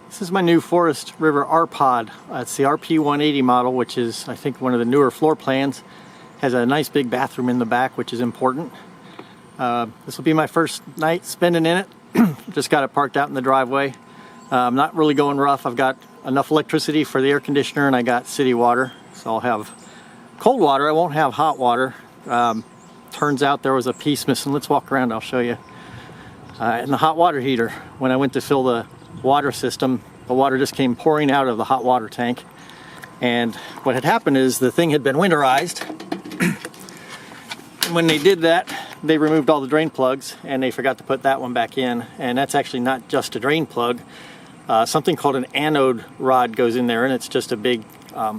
This is my new Forest River R-Pod. It's the RP-180 model, which is, I think, one of the newer floor plans. Has a nice big bathroom in the back, which is important. This will be my first night spending in it. Just got it parked out in the driveway. I'm not really going rough. I've got enough electricity for the air conditioner, and I got city water. So I'll have cold water. I won't have hot water. Turns out there was a piece missing. Let's walk around, I'll show you. In the hot water heater, when I went to fill the water system, the water just came pouring out of the hot water tank. And what had happened is the thing had been winterized. And when they did that, they removed all the drain plugs and they forgot to put that one back in. And that's actually not just a drain plug. Something called an anode rod goes in there, and it's just a big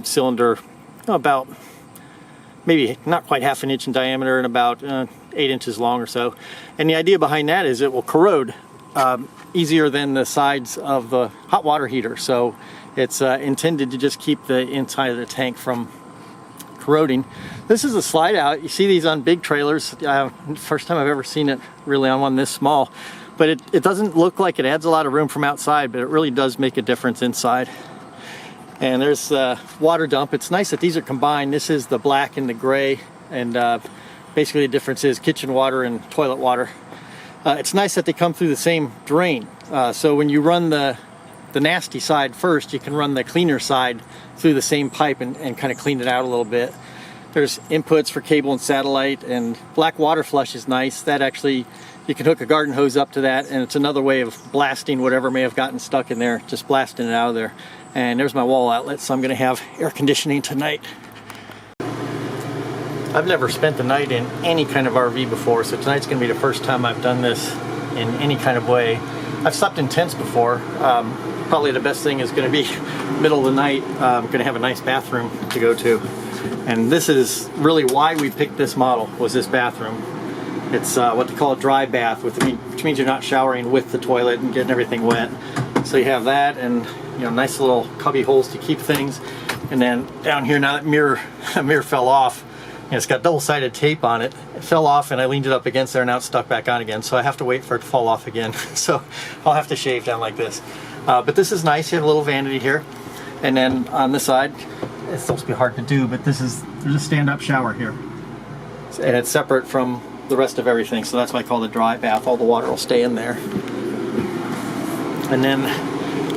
cylinder, about maybe not quite half an inch in diameter and about 8 inches long or so. And the idea behind that is it will corrode easier than the sides of the hot water heater. So it's intended to just keep the inside of the tank from corroding. This is a slide out. You see these on big trailers. First time I've ever seen it really on one this small. But it doesn't look like it adds a lot of room from outside, but it really does make a difference inside. And there's the water dump. It's nice that these are combined. This is the black and the gray, and basically the difference is kitchen water and toilet water. It's nice that they come through the same drain. So when you run the nasty side first, you can run the cleaner side through the same pipe and kind of clean it out a little bit. There's inputs for cable and satellite, and black water flush is nice. That actually, you can hook a garden hose up to that, and it's another way of blasting whatever may have gotten stuck in there, just blasting it out of there. And there's my wall outlet, so I'm going to have air conditioning tonight. I've never spent the night in any kind of RV before, so tonight's going to be the first time I've done this in any kind of way. I've slept in tents before. Probably the best thing is going to be middle of the night. I'm going to have a nice bathroom to go to. And this is really why we picked this model, was this bathroom. It's what they call a dry bath, which means you're not showering with the toilet and getting everything wet. So you have that, and nice little cubby holes to keep things. And then down here, now that mirror fell off, it's got double-sided tape on it. It fell off and I leaned it up against there, and now it's stuck back on again. So I have to wait for it to fall off again. So I'll have to shave down like this. But this is nice. You have a little vanity here. And then on this side, it's supposed to be hard to do, but there's a stand-up shower here. And it's separate from the rest of everything. So that's why I call it a dry bath. All the water will stay in there. And then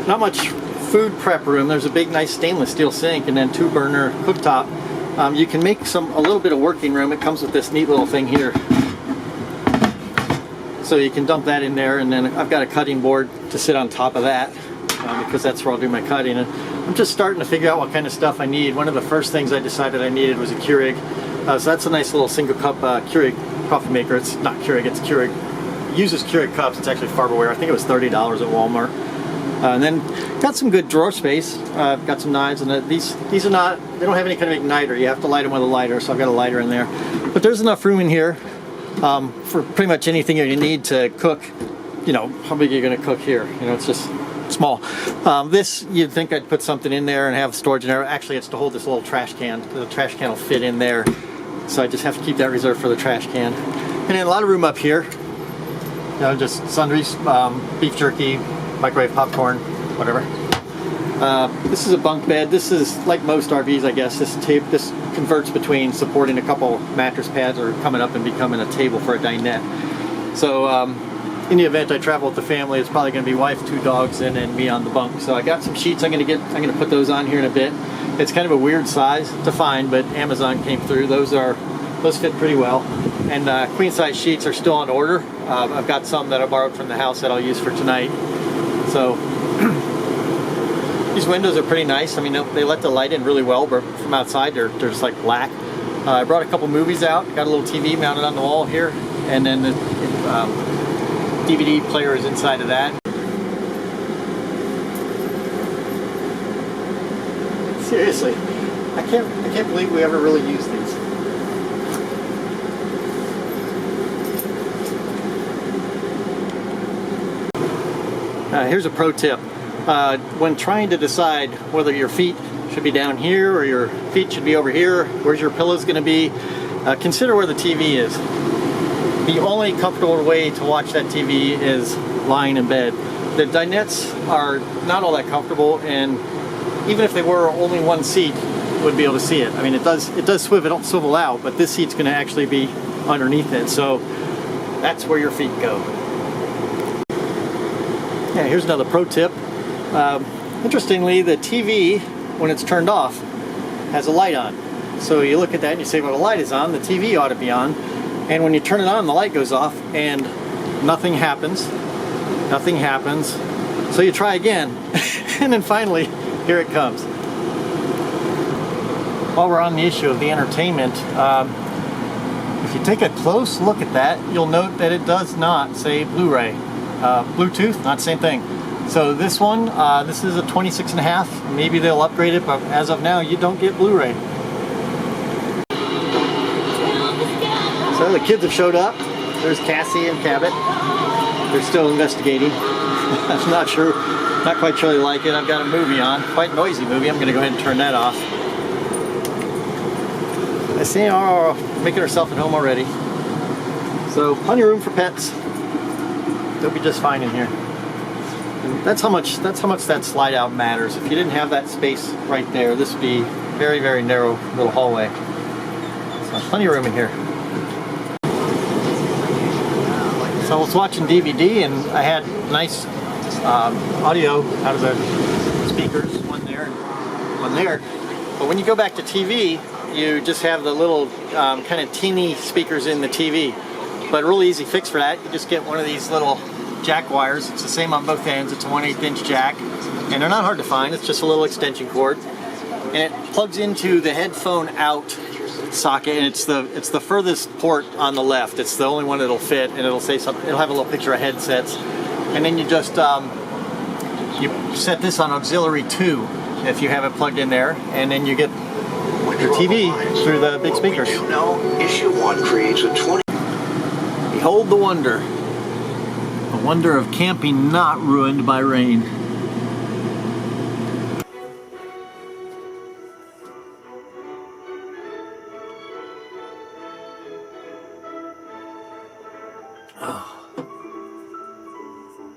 not much food prep room. There's a big nice stainless steel sink and then 2-burner cooktop. You can make a little bit of working room. It comes with this neat little thing here. So you can dump that in there, and then I've got a cutting board to sit on top of that because that's where I'll do my cutting. And I'm just starting to figure out what kind of stuff I need. One of the first things I decided I needed was a Keurig. So that's a nice little single cup Keurig coffee maker. It's not Keurig, it's Keurig. It uses Keurig cups. It's actually Farberware. I think it was $30 at Walmart. And then got some good drawer space. Got some knives, and these are not, they don't have any kind of igniter. You have to light them with a lighter, so I've got a lighter in there. But there's enough room in here for pretty much anything you need to cook. How big are you going to cook here? It's just small. This, you'd think I'd put something in there and have storage in there. Actually, it's to hold this little trash can. The trash can will fit in there. So I just have to keep that reserved for the trash can. And then a lot of room up here. Just sundries, beef jerky, microwave popcorn, whatever. This is a bunk bed. This is like most RVs, I guess. This converts between supporting a couple mattress pads or coming up and becoming a table for a dinette. So in the event I travel with the family, it's probably going to be wife, 2 dogs, and then me on the bunk. So I got some sheets. I'm going to put those on here in a bit. It's kind of a weird size to find, but Amazon came through. Those fit pretty well. And queen size sheets are still on order. I've got some that I borrowed from the house that I'll use for tonight. So these windows are pretty nice. I mean, they let the light in really well, but from outside they're just like black. I brought a couple movies out. Got a little TV mounted on the wall here, and then the DVD player is inside of that. Seriously, I can't believe we ever really used these. Here's a pro tip. When trying to decide whether your feet should be down here or your feet should be over here, where's your pillows going to be, consider where the TV is. The only comfortable way to watch that TV is lying in bed. The dinettes are not all that comfortable, and even if they were, only one seat would be able to see it. I mean, it does swivel out, but this seat's going to actually be underneath it, so that's where your feet go. Yeah, here's another pro tip. Interestingly, the TV, when it's turned off, has a light on. So you look at that and you say, well, the light is on, the TV ought to be on. And when you turn it on, the light goes off and nothing happens. Nothing happens. So you try again, and then finally, here it comes. While we're on the issue of the entertainment, if you take a close look at that, you'll note that it does not say Blu-ray. Bluetooth, not the same thing. So this one, this is a 26.5. Maybe they'll upgrade it, but as of now, you don't get Blu-ray. So the kids have showed up. There's Cassie and Cabot. They're still investigating. I'm not quite sure they like it. I've got a movie on, quite noisy movie. I'm going to go ahead and turn that off. I see her making herself at home already. So plenty of room for pets. They'll be just fine in here. And that's how much that slide out matters. If you didn't have that space right there, this would be very, very narrow little hallway. So plenty of room in here. So I was watching DVD and I had nice audio out of the speakers, one there and one there. But when you go back to TV, you just have the little kind of teeny speakers in the TV. But a really easy fix for that, you just get one of these little jack wires. It's the same on both ends. It's a 1/8 inch jack, and they're not hard to find. It's just a little extension cord, and it plugs into the headphone out socket, and it's the furthest port on the left. It's the only one that'll fit, and it'll say something. It'll have a little picture of headsets, and then you just you set this on auxiliary 2 if you have it plugged in there, and then you get your TV through the big speakers. You know, issue 1 creates a 20. Behold the wonder. The wonder of camping not ruined by rain. Oh.